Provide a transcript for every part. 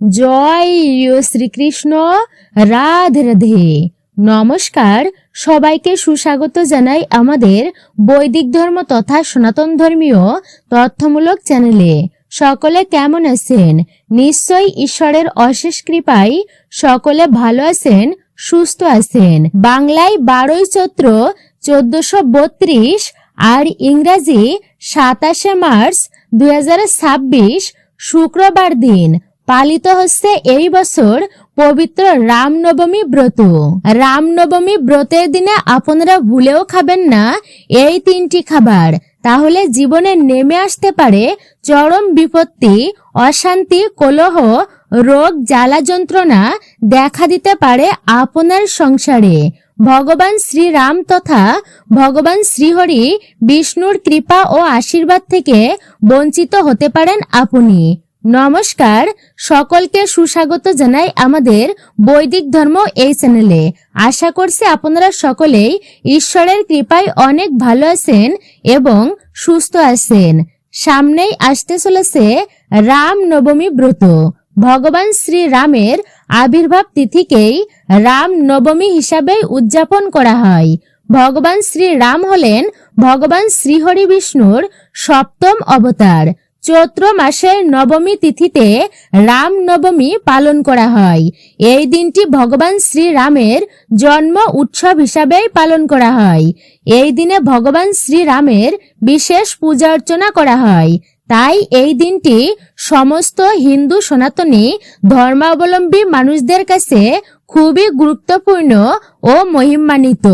জয় শ্রীকৃষ্ণ। রাধে রাধে। নমস্কার, সবাইকে সুস্বাগত জানাই আমাদের বৈদিক ধর্ম তথা সনাতন ধর্মীয় তথ্যমূলক চ্যানেলে। সকলে কেমন আছেন? নিশ্চয়ই ঈশ্বরের অশেষ কৃপায় সকলে ভালো আছেন, সুস্থ আছেন। বাংলায় 12ই চৈত্র 1432 আর ইংরাজি 27 মার্চ 2026 শুক্রবার দিন পালিত হচ্ছে এই বছর পবিত্র রামনবমী ব্রত। রামনবমী ব্রতের দিনে আপনারা ভুলেও খাবেন না এই 3টি খাবার, তাহলে জীবনে নেমে আসতে পারে চরম বিপত্তি, অশান্তি, কলহ, রোগ, জ্বালা যন্ত্রণা দেখা দিতে পারে আপনার সংসারে। ভগবান শ্রীরাম তথা ভগবান শ্রীহরি বিষ্ণুর কৃপা ও আশীর্বাদ থেকে বঞ্চিত হতে পারেন আপনি। নমস্কার, সকলকে সুস্বাগত জানাই আমাদের বৈদিক ধর্ম এই চ্যানেলে। আশা করছি আপনারা সকলেই ঈশ্বরের কৃপায় অনেক ভালো আছেন এবং সুস্থ আছেন। সামনেই আসতে চলেছে রাম নবমী ব্রত। ভগবান শ্রীরামের আবির্ভাব তিথিকেই রাম নবমী হিসাবে উদযাপন করা হয়। ভগবান শ্রীরাম হলেন ভগবান শ্রীহরি বিষ্ণুর 7ম অবতার। চৈত্র মাসের নবমী তিথিতে রাম নবমী পালন করা হয়। এই দিনটি ভগবান শ্রীরামের জন্ম উৎসব হিসাবেই পালন করা হয়। এই দিনে ভগবান শ্রীরামের বিশেষ পূজা অর্চনা করা হয়। তাই এই দিনটি সমস্ত হিন্দু সনাতনী ধর্মাবলম্বী মানুষদের কাছে খুবই গুরুত্বপূর্ণ ও মহিমান্বিত।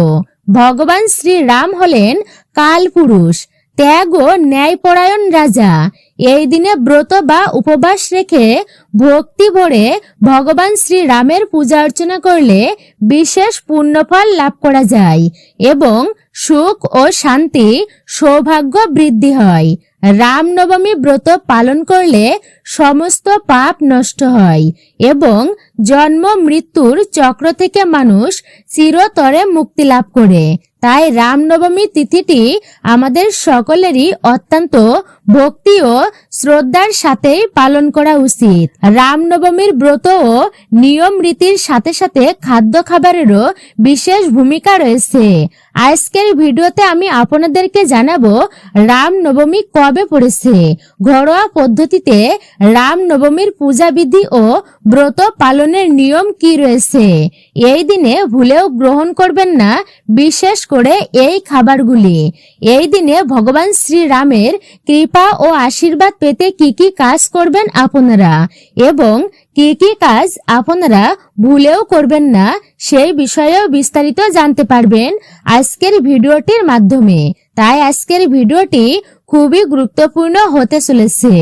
ভগবান শ্রীরাম হলেন কালপুরুষ, ত্যাগ ও ন্যায়পরায়ণ রাজা। এই দিনে ব্রত বা উপবাস রেখে ভক্তি ভরে ভগবান শ্রীরামের পূজা অর্চনা করলে বিশেষ পুণ্যফল লাভ করা যায় এবং সুখ ও শান্তি, সৌভাগ্য বৃদ্ধি হয়। রামনবমী ব্রত পালন করলে সমস্ত পাপ নষ্ট হয় এবং জন্ম মৃত্যুর চক্র থেকে মানুষ চিরতরে মুক্তি লাভ করে। তাই রামনবমী তিথিটি আমাদের সকলেরই অত্যন্ত ভক্তি ও শ্রদ্ধার সাথে পালন করা উচিত। রামনবমীর ব্রত ও নিয়ম রীতির সাথে সাথে খাদ্য খাবারেরও বিশেষ ভূমিকা রয়েছে। আজকের ভিডিওতে আমি আপনাদেরকে জানাবো রামনবমী কবে পড়েছে, ঘরোয়া পদ্ধতিতে রামনবমীর পূজা বিধি ও ব্রত পালনের নিয়ম কি রয়েছে। এই দিনে ভুলেও গ্রহণ করবেন না বিশেষ করে এই খাবারগুলি। এই দিনে ভগবান শ্রীরামের কৃপা ও আশীর্বাদ পেতে কি কি কাজ করবেন আপনারা এবং কি কি কাজ আপনারা ভুলেও করবেন না সেই বিষয়েও বিস্তারিত জানতে পারবেন আজকের ভিডিওটির মাধ্যমে। তাই আজকের ভিডিওটি খুবই গুরুত্বপূর্ণ হতে চলেছে।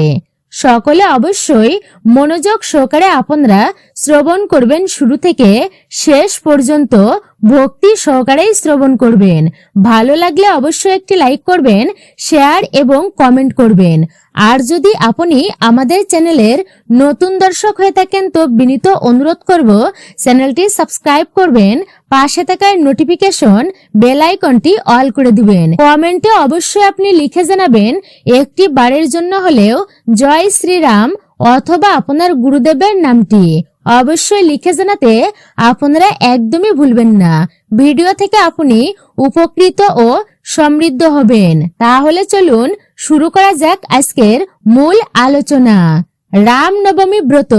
সকলে অবশ্যই মনোযোগ সহকারে আপনারা শ্রবণ করবেন, শুরু থেকে শেষ পর্যন্ত ভক্তি সহকারেই শ্রবণ করবেন। ভালো লাগলে অবশ্যই একটি লাইক করবেন, শেয়ার এবং কমেন্ট করবেন। আর যদি আপনি আমাদের চ্যানেলের নতুন দর্শক হয়ে থাকেন তো বিনীত অনুরোধ করব চ্যানেলটি সাবস্ক্রাইব করবেন, পাশে থাকা নোটিফিকেশন বেল আইকনটি অল করে দিবেন। কমেন্টে অবশ্যই আপনি লিখে জানাবেন একটি বারের জন্য হলেও জয় শ্রীরাম অথবা আপনার গুরুদেবের নামটি অবশ্যই লিখে জানাতে আপনারা একদমই ভুলবেন না। ভিডিও থেকে আপনি উপকৃত ও সমৃদ্ধ হবেন। তাহলে চলুন শুরু করা যাক আজকের মূল আলোচনা। রামনবমী ব্রত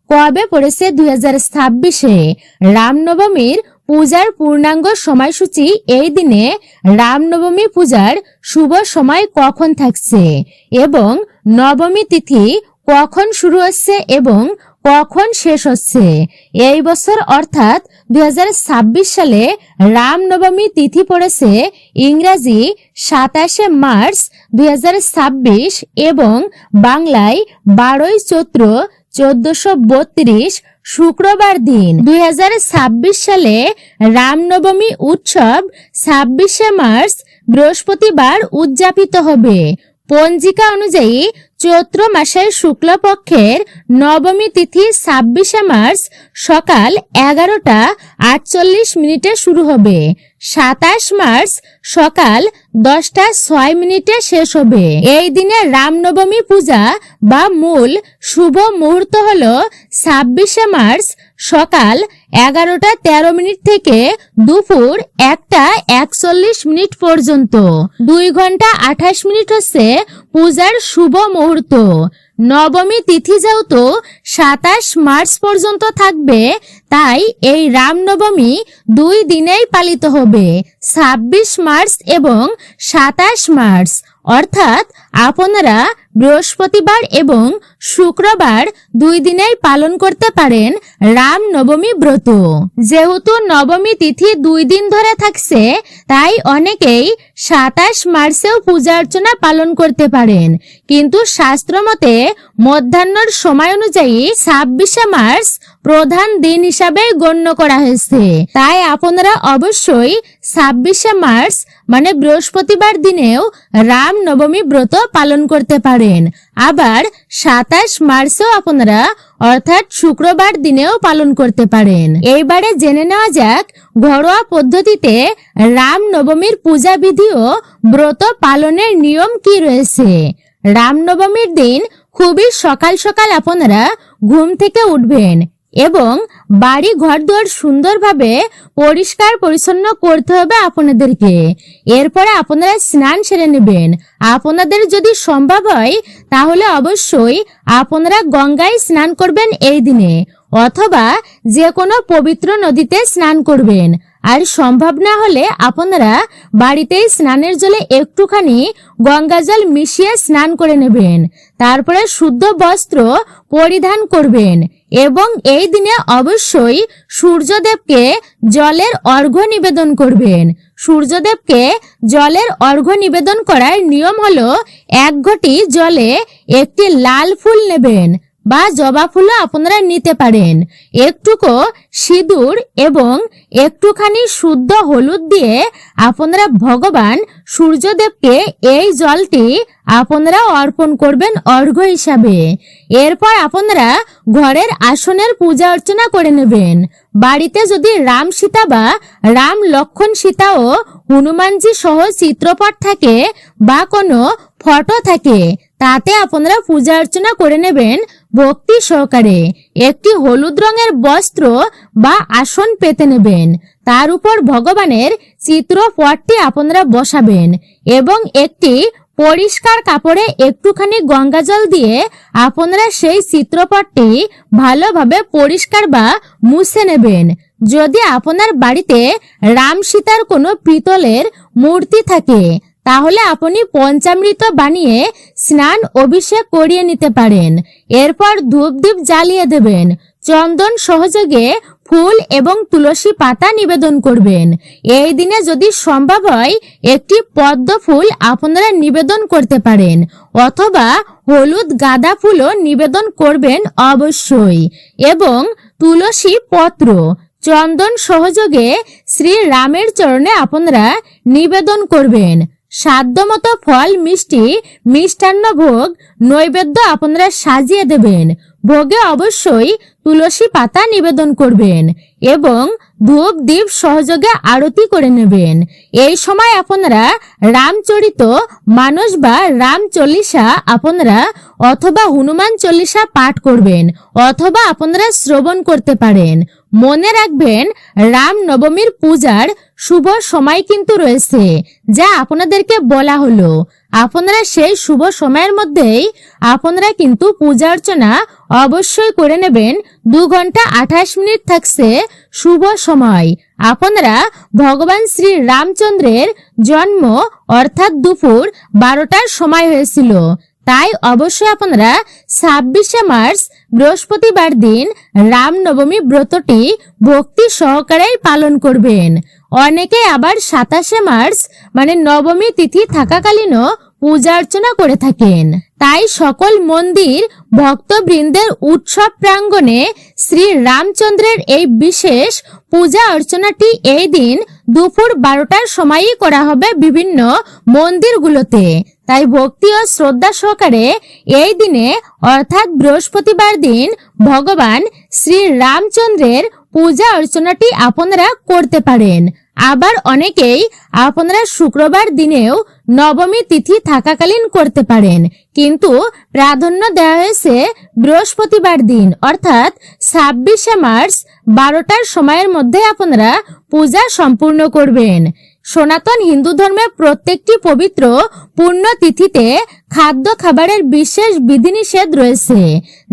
কবে পড়েছে 2026-এ। রামনবমীর পূজার পূর্ণাঙ্গ সময়সূচি এই দিনে রামনবমী পূজার শুভ সময় কখন থাকছে এবং নবমী তিথি কখন শুরু হচ্ছে এবং কখন শেষ হচ্ছে। এই বছর অর্থাৎ 2026 সালে রামনবমী তিথি পড়েছে ইংরাজি 27 মার্চ 2026 এবং বাংলায় 12ই চৈত্র 1432 শুক্রবার দিন। 2026 সালে রামনবমী উৎসব 26 মার্চ বৃহস্পতিবার উদযাপিত হবে। পঞ্জিকা অনুযায়ী চৈত্র মাসের শুক্লপক্ষের নবমী তিথি 26শে মার্চ সকাল 11:48 শুরু হবে। 27 মার্চ সকাল 10:06 শেষ হবে। এই দিনে রামনবমী পূজা বা মূল শুভ মুহূর্ত হলো 26শে মার্চ সকাল 11:13 থেকে দুপুর 1:41 পর্যন্ত। 2 ঘন্টা 28 মিনিট হচ্ছে পূজার শুভ মুহূর্ত। নবমী তিথি যেহেতু 27 মার্চ পর্যন্ত থাকবে, তাই এই রামনবমী 2 দিনেই পালিত হবে, 26 মার্চ এবং 27 মার্চ। অর্থাৎ আপনারা বৃহস্পতিবার এবং শুক্রবার 2 দিনেই পালন করতে পারেন রামনবমী ব্রত। যেহেতু নবমী তিথি 2 দিন ধরে থাকছে, তাই অনেকেই 27 মার্চেও পূজা অর্চনা পালন করতে পারেন, কিন্তু শাস্ত্র মতে মধ্যাহ্নর সময় অনুযায়ী 26শে মার্চ প্রধান দিন হিসাবে গণ্য করা হয়েছে। তাই আপনারা অবশ্যই 26শে মার্চ মানে বৃহস্পতিবার দিনেও রামনবমী ব্রত পালন করতে পারেন। আবার 27 মার্চেও আপনারা অর্থাৎ শুক্রবার দিনেও পালন করতে পারেন। এইবারে জেনে নেওয়া যাক ঘরোয়া পদ্ধতিতে রামনবমীর পূজা বিধি ও ব্রত পালনের নিয়ম কি রয়েছে। রামনবমীর দিন খুবই সকাল সকাল আপনারা ঘুম থেকে উঠবেন এবং বাড়ি ঘরদুয়ার সুন্দরভাবে পরিষ্কার পরিচ্ছন্ন করতে হবে আপনাদেরকে। এরপরে আপনারা স্নান সেরে নেবেন। আপনাদের যদি সম্ভব হয় তাহলে অবশ্যই আপনারা গঙ্গায় স্নান করবেন এই দিনে, অথবা যে কোনো পবিত্র নদীতে স্নান করবেন। আর সম্ভব না হলে আপনারা বাড়িতেই স্নানের জলে একটুখানি গঙ্গা জল মিশিয়ে স্নান করে নেবেন। তারপরে শুদ্ধ বস্ত্র পরিধান করবেন এবং এই দিনে অবশ্যই সূর্যদেবকে জলের অর্ঘ্য নিবেদন করবেন। সূর্যদেবকে জলের অর্ঘ্য নিবেদন করার নিয়ম হলো 1 ঘটি জলে একটি লাল ফুল নেবেন বা জবা ফুলও আপনারা নিতে পারেন, একটুকু সিঁদুর এবং একটুখানি শুদ্ধ হলুদ দিয়ে আপনারা ভগবান সূর্যদেবকে এই জলটি আপনারা অর্পণ করবেন অর্ঘ্য হিসাবে। এরপর আপনারা ঘরের আসনের পূজা অর্চনা করে নেবেন। বাড়িতে যদি রাম সীতা বা রাম লক্ষ্মণ সীতা ও হনুমানজি সহ চিত্রপট থাকে বা কোনো ফটো থাকে, তাতে আপনারা পূজা অর্চনা করে নেবেন ভক্তি সহকারে। একটি হলুদ রঙের বস্ত্র বা আসন পেতে নেবেন, তার উপর ভগবানের চিত্রপটটি আপনারা বসাবেন এবং একটি পরিষ্কার কাপড়ে একটুখানি গঙ্গা জল দিয়ে আপনারা সেই চিত্রপটটি ভালোভাবে পরিষ্কার বা মুছে নেবেন। যদি আপনার বাড়িতে রাম সীতার কোনো পিতলের মূর্তি থাকে তাহলে আপনি পঞ্চামৃত বানিয়ে স্নান অভিষেক করিয়ে নিতে পারেন। এরপর ধূপদীপ জ্বালিয়ে দেবেন। চন্দন সহযোগে ফুল এবং তুলসী পাতা নিবেদন করবেন। এই দিনে যদি সম্ভব হয় একটি পদ্ম ফুল আপনারা নিবেদন করতে পারেন, অথবা হলুদ গাঁদা ফুলও নিবেদন করবেন অবশ্যই, এবং তুলসী পত্র চন্দন সহযোগে শ্রী রামের চরণে আপনারা নিবেদন করবেন। সাধ্যমতো ফল মিষ্টি মিষ্টান্ন ভোগ নৈবেদ্য আপনারা সাজিয়ে দেবেন। ভোগে অবশ্যই তুলসী পাতা নিবেদন করবেন এবং ধূপ দীপ সহযোগে আরতি করে নেবেন। এই সময় আপনারা রামচরিত মানস বা রাম চল্লিশা আপনারা অথবা হনুমান চল্লিশা পাঠ করবেন, অথবা আপনারা শ্রবণ করতে পারেন। মনে রাখবেন রাম নবমীর পূজার শুভ সময় কিন্তু রয়েছে, যা আপনাদেরকে বলা হলো। আপনারা সেই শুভ সময়ের মধ্যেই আপনারা কিন্তু পূজা অর্চনা অবশ্যই করে নেবেন। 2 ঘন্টা 28 মিনিট থাকছে শুভ সময়। আপনারা ভগবান শ্রী রামচন্দ্রের জন্ম অর্থাৎ দুপুর 12টার সময় হয়েছিল, তাই অবশ্যই আপনারা 26শে মার্চ বৃহস্পতিবার দিন রামনবমী ব্রতটি ভক্তি সহকারে পালন করবেন। অনেকে আবার 27শে মার্চ মানে নবমী তিথি থাকাকালীনও পূজা অর্চনা করে থাকেন। তাই সকল মন্দির ভক্তবৃন্দের উৎসব প্রাঙ্গণে শ্রী রামচন্দ্রের এই বিশেষ পূজা অর্চনাটি এই দিন দুপুর 12টার সময়ই করা হবে বিভিন্ন মন্দিরগুলোতে। তাই ভক্তি ও শ্রদ্ধা সহকারে এই দিনে অর্থাৎ বৃহস্পতিবার দিন ভগবান শ্রী রামচন্দ্রের পূজা অর্চনাটি আপনারা করতে পারেন। আবার অনেকেই আপনারা শুক্রবার দিনেও নবমী তিথি থাকাকালীন করতে পারেন, কিন্তু প্রাধান্য দেওয়া হয়েছে বৃহস্পতিবার দিন অর্থাৎ 26শে মার্চ 12টার সময়ের মধ্যে আপনারা পূজা সম্পূর্ণ করবেন। সনাতন হিন্দু ধর্মের প্রত্যেকটি পবিত্র পূর্ণ তিথিতে খাদ্য খাবারের বিশেষ বিধিনিষেধ রয়েছে,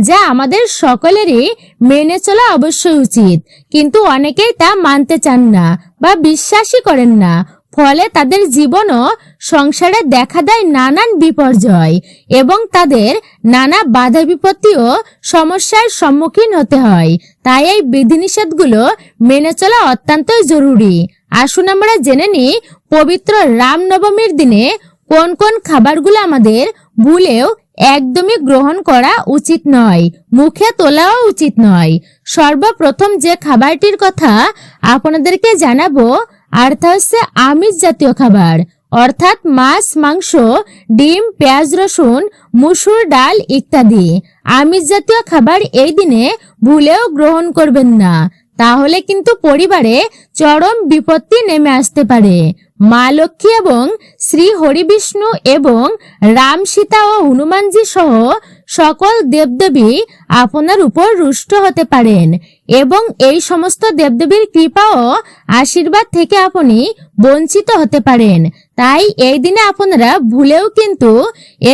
যা আমাদের সকলেরই মেনে চলা অবশ্যই উচিত, কিন্তু অনেকেই তা মানতে চান না বা বিশ্বাসই করেন না। ফলে তাদের জীবন ও সংসারে দেখা দেয় নানান বিপর্যয় এবং তাদের নানা বাধা বিপত্তি ও সমস্যার সম্মুখীন হতে হয়। তাই এই বিধিনিষেধগুলো মেনে চলা অত্যন্তই জরুরি। আসুন আমরা জেনে নিই পবিত্র রামনবমীর দিনে কোন কোন খাবারগুলো আমাদের ভুলেও একদমই গ্রহণ করা উচিত নয়, মুখে তোলাও উচিত নয়। সর্বপ্রথম যে খাবারটির কথা আপনাদেরকে জানাবো আর তা হচ্ছে আমিষ জাতীয় খাবার, অর্থাৎ মাছ, মাংস, ডিম, পেঁয়াজ, রসুন, মসুর ডাল ইত্যাদি আমিষ জাতীয় খাবার এই দিনে ভুলেও গ্রহণ করবেন না, তাহলে কিন্তু পরিবারে চরম বিপত্তি নেমে আসতে পারে। মা লক্ষ্মী এবং শ্রী হরিবিষ্ণু এবং রাম, সীতা ও হনুমানজি সহ সকল দেবদেবী আপনার উপর রুষ্ট হতে পারেন এবং এই সমস্ত দেবদেবীর কৃপা ও আশীর্বাদ থেকে আপনি বঞ্চিত হতে পারেন। তাই এই দিনে আপনারা ভুলেও কিন্তু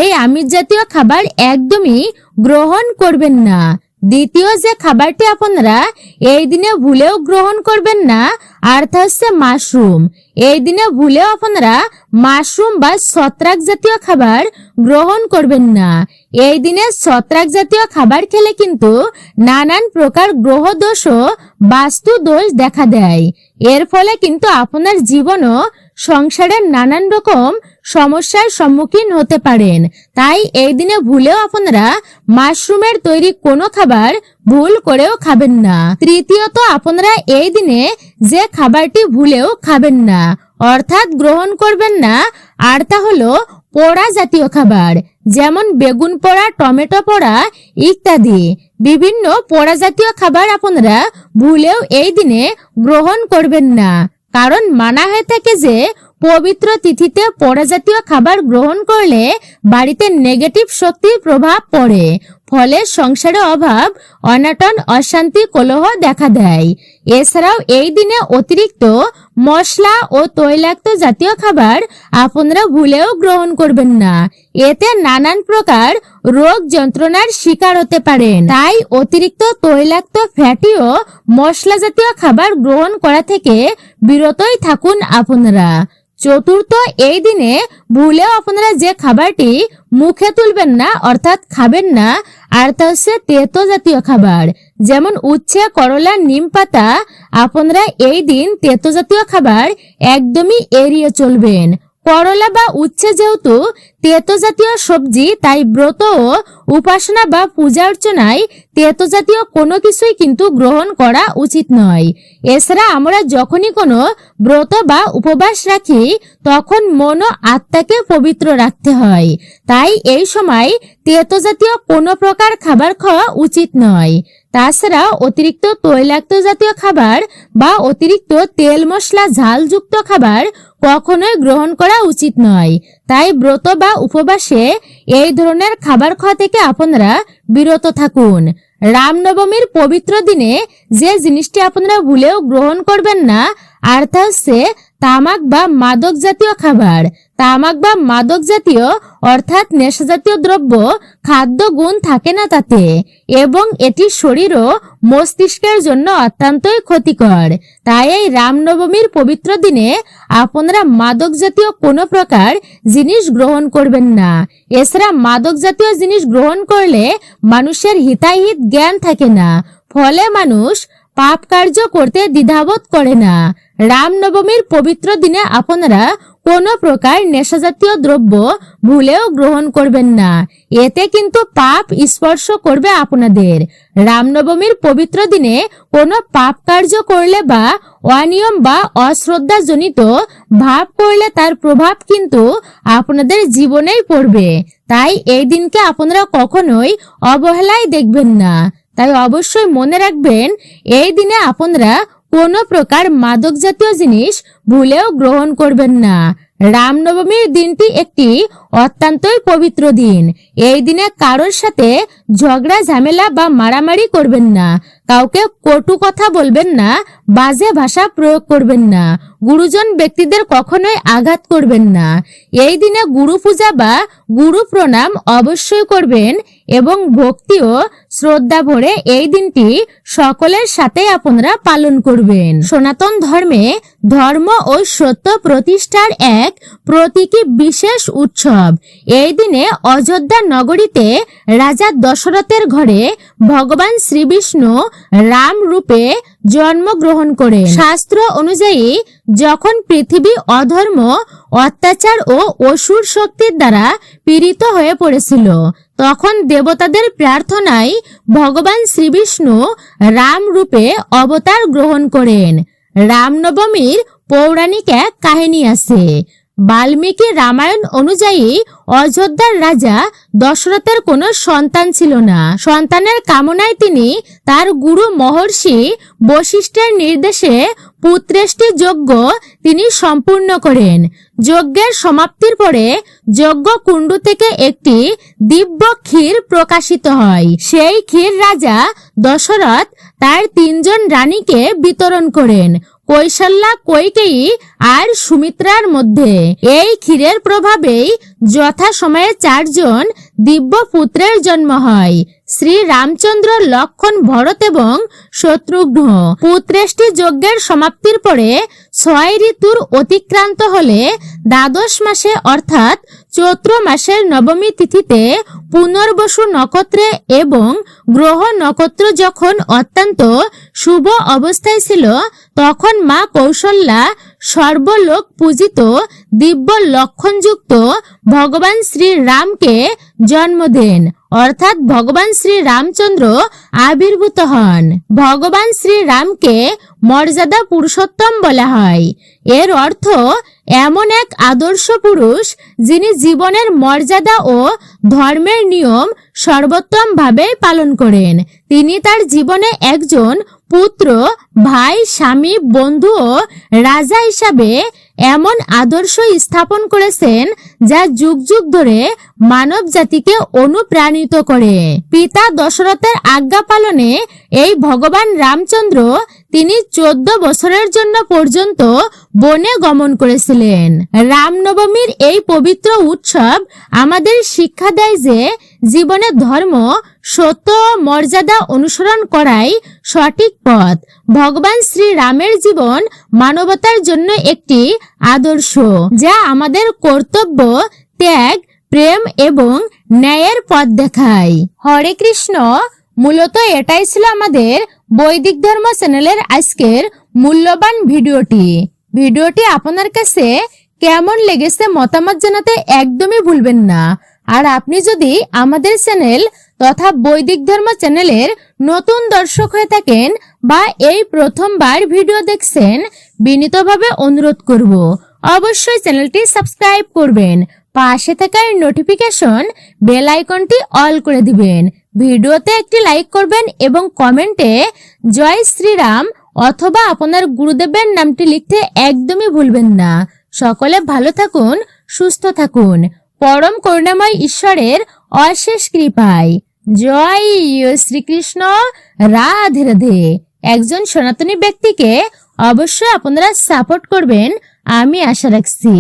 এই আমিষ জাতীয় খাবার একদমই গ্রহণ করবেন না। দ্বিতীয় যে খাবারটি আপনারা এই দিনে ভুলেও গ্রহণ করবেন না আর তা হচ্ছে মাশরুম। এই দিনে ভুলেও আপনারা মাশরুম বা ছত্রাক জাতীয় খাবার গ্রহণ করবেন না। এই দিনে ছত্রাক জাতীয় খাবার খেলে কিন্তু নানান প্রকার গ্রহ দোষ ও বাস্তু দোষ দেখা দেয়। এর ফলে কিন্তু আপনার জীবন ও সংসারের নানান রকম সমস্যার সম্মুখীন হতে পারেন। তাই এই দিনে ভুলেও আপনারা মাশরুমের তৈরি কোনো খাবার ভুল করেও খাবেন না। তৃতীয়ত আপনারা এই দিনে যে খাবারটি ভুলেও খাবেন না অর্থাৎ গ্রহণ করবেন না আর তা হলো পোড়া জাতীয় খাবার, যেমন বেগুন পোড়া, টমেটো পোড়া ইত্যাদি বিভিন্ন পোড়া জাতীয় খাবার আপনারা ভুলেও এই দিনে গ্রহণ করবেন না। কারণ মানা হয়ে থাকে যে পবিত্র তিথিতে পোড়া জাতীয় খাবার গ্রহণ করলে বাড়িতে নেগেটিভ শক্তির প্রভাব পড়ে, ফলে সংসারে অভাব, অনাটন, অশান্তি, কলহ দেখা দেয়। এছাড়াও এই দিনে অতিরিক্ত মশলা ও তৈলাক্ত জাতীয় খাবার আপনারা ভুলেও গ্রহণ করবেন না, এতে নানান প্রকার রোগ যন্ত্রণার শিকার হতে পারেন। তাই অতিরিক্ত তৈলাক্ত, ফ্যাটি ও মশলা জাতীয় খাবার গ্রহণ করা থেকে বিরতই থাকুন আপনারা। চতুর্থ, এই দিনে ভুলেও আপনারা যে খাবারটি মুখে তুলবেন না অর্থাৎ খাবেন না আর তা হচ্ছে তেতো জাতীয় খাবার, যেমন উচ্ছে, করলা, নিম পাতা। আপনারা এই দিন তেতো জাতীয় খাবার একদমই এড়িয়ে চলবেন। করলা বা উচ্ছে যেহেতু তেতো জাতীয় সবজি, তাই ব্রত ও উপাসনা বা পূজা অর্চনায় তেতো জাতীয় কোনো কিছুই কিন্তু গ্রহণ করা উচিত নয়। এছাড়া আমরা যখনই কোনো ব্রত বা উপবাস রাখি তখন মন ও আত্মাকে পবিত্র রাখতে হয়, তাই এই সময় তেতো জাতীয় কোনো প্রকার খাবার খাওয়া উচিত নয়। তাছাড়া অতিরিক্ত তৈলাক্ত জাতীয় খাবার বা অতিরিক্ত তেল, মশলা, ঝালযুক্ত খাবার কখনোই গ্রহণ করা উচিত নয়। তাই ব্রত বা উপবাসে এই ধরনের খাবার খাওয়া থেকে আপনারা বিরত থাকুন। রামনবমীর পবিত্র দিনে যে জিনিসটি আপনারা ভুলেও গ্রহণ করবেন না আর তা হচ্ছে তামাক বা মাদক জাতীয় খাবার। তামাক বা মাদক জাতীয় অর্থাৎ নেশা জাতীয় দ্রব্য খাদ্য গুণ থাকে না তাতে, এবং এটি শরীর ও মস্তিষ্কের জন্য অত্যন্তই ক্ষতিকর। তাই এই রামনবমীর পবিত্র দিনে আপনারা মাদক জাতীয় কোনো প্রকার জিনিস গ্রহণ করবেন না। এছাড়া মাদক জাতীয় জিনিস গ্রহণ করলে মানুষের হিতাহিত জ্ঞান থাকে না, ফলে মানুষ পাপ কার্য করতে দ্বিধাবোধ করে না। রামনবমীর পবিত্র দিনে আপনারা কোনো প্রকার নেশাজাতীয় দ্রব্য ভুলেও গ্রহণ করবেন না, এতে কিন্তু পাপ স্পর্শ করবে আপনাদের। রামনবমীর পবিত্র দিনে কোনো পাপ কার্য করলে বা অনিয়ম বা অশ্রদ্ধাজনিত ভাব করলে তার প্রভাব কিন্তু আপনাদের জীবনেই পড়বে। তাই এই দিনকে আপনারা কখনোই অবহেলায় দেখবেন না। তাই অবশ্যই মনে রাখবেন, এই দিনে আপনারা কোনো প্রকার মাদক জাতীয় জিনিস ভুলেও গ্রহণ করবেন না। রামনবমীর দিনটি একটি অত্যন্তই পবিত্র দিন। এই দিনে কারোর সাথে ঝগড়া ঝামেলা বা মারামারি করবেন না, কাউকে কটু কথা বলবেন না, বাজে ভাষা প্রয়োগ করবেন না, গুরুজন ব্যক্তিদের কখনোই আঘাত করবেন না। এই দিনে গুরু পূজা বা গুরু প্রণাম অবশ্যই করবেন এবং ভক্তি ও শ্রদ্ধা ভরে এই দিনটি সকলের সাথে আপনারা পালন করবেন। সনাতন ধর্মে ধর্ম ও সত্য প্রতিষ্ঠার এক প্রতীকী বিশেষ উৎসব। এই দিনে অযোধ্যা নগরীতে রাজা দশরথের ঘরে ভগবান শ্রীবিষ্ণু রাম রূপে জন্মগ্রহণ করেন। শাস্ত্র অনুযায়ী যখন পৃথিবী অধর্ম, অত্যাচার ও অসুর শক্তির দ্বারা পীড়িত হয়ে পড়েছিল, তখন দেবতাদের প্রার্থনায় ভগবান শ্রীবিষ্ণু রাম রূপে অবতার গ্রহণ করেন। রামনবমীর পৌরাণিক এক কাহিনী আছে। বাল্মীকি রামায়ণ অনুযায়ী অযোধ্যার রাজা দশরথের কোনো সন্তান ছিল না। সন্তানের কামনায় তিনি তার গুরু মহর্ষি বশিষ্ঠের নির্দেশে পুত্রেষ্টি যজ্ঞ তিনি সম্পূর্ণ করেন। যজ্ঞের সমাপ্তির পরে যজ্ঞ কুণ্ড থেকে একটি দিব্য ক্ষীর প্রকাশিত হয়। সেই ক্ষীর রাজা দশরথ তার 3জন রানীকে বিতরণ করেন, কৌশল্যা, কৈকেয়ী আর সুমিত্রার মধ্যে। এই ক্ষীরের প্রভাবেই যথাসময়ে 4 জন দিব্য পুত্রের জন্ম হয়: শ্রী রামচন্দ্র, লক্ষ্মণ, ভরত এবং শত্রুঘ্ন। পুত্রেষ্টি যজ্ঞের সমাপ্তির পরে 6 ঋতুর অতিক্রান্ত হলে দ্বাদশ মাসে অর্থাৎ চৈত্র মাসের নবমী তিথিতে পুনর্বসু নক্ষত্রে এবং গ্রহ নক্ষত্র যখন অত্যন্ত শুভ অবস্থায় ছিল, তখন মা কৌশল্যা সর্বলোক পূজিত দিব্য লক্ষণযুক্ত ভগবান শ্রী রামকে জন্ম দেন, অর্থাৎ ভগবান শ্রী রামচন্দ্র আবির্ভূত হন। ভগবান শ্রী রামকে মর্যাদা পুরুষোত্তম বলা হয়। এর অর্থ এমন এক আদর্শ পুরুষ যিনি জীবনের মর্যাদা ও ধর্মের নিয়ম সর্বোত্তম ভাবে পালন করেন। তিনি তার জীবনে একজন পুত্র, ভাই, স্বামী, বন্ধু ও রাজা হিসাবে এমন আদর্শ স্থাপন করেছেন যা যুগ যুগ ধরে মানব জাতিকে অনুপ্রাণিত করে। পিতা দশরথের আজ্ঞা পালনে এই ভগবান রামচন্দ্র তিনি 14 বছরের জন্য পর্যন্ত বনে গমন করেছিলেন। রামনবমীর এই পবিত্র উৎসব আমাদের শিক্ষা দেয় যে জীবনে ধর্ম, সত্য ও মর্যাদা অনুসরণ করাই সঠিক পথ। ভগবান শ্রী রামের জীবন মানবতার জন্য একটি আদর্শ, যা আমাদের কর্তব্য, ত্যাগ, প্রেম এবং ন্যায়ের পথ দেখায়। হরে কৃষ্ণ। মূলত এটাই ছিল আমাদের বৈদিক ধর্ম চ্যানেলের আজকের মূল্যবান ভিডিওটি আপনার কাছে কেমন লেগেছে মতামত জানাতে একদমই ভুলবেন না। আর আপনি যদি আমাদের চ্যানেল তথা বৈদিক ধর্ম চ্যানেলের নতুন দর্শক হয়ে থাকেন বা এই প্রথমবার ভিডিও দেখছেন, বিনীতভাবে অনুরোধ করব অবশ্যই চ্যানেলটি সাবস্ক্রাইব করবেন, পাশে থাকা নোটিফিকেশন বেল আইকনটি অল করে দিবেন, ভিডিওতে একটি লাইক করবেন এবং কমেন্টে জয় শ্রীরাম অথবা আপনার গুরুদেবের নামটি লিখতে একদমই ভুলবেন না। সকলে ভালো থাকুন, সুস্থ থাকুন। পরম করুণাময় ঈশ্বরের অশেষ কৃপায় জয় শ্রীকৃষ্ণ। রাধে রাধে। একজন সনাতনী ব্যক্তিকে অবশ্যই আপনারা সাপোর্ট করবেন, আমি আশা রাখছি।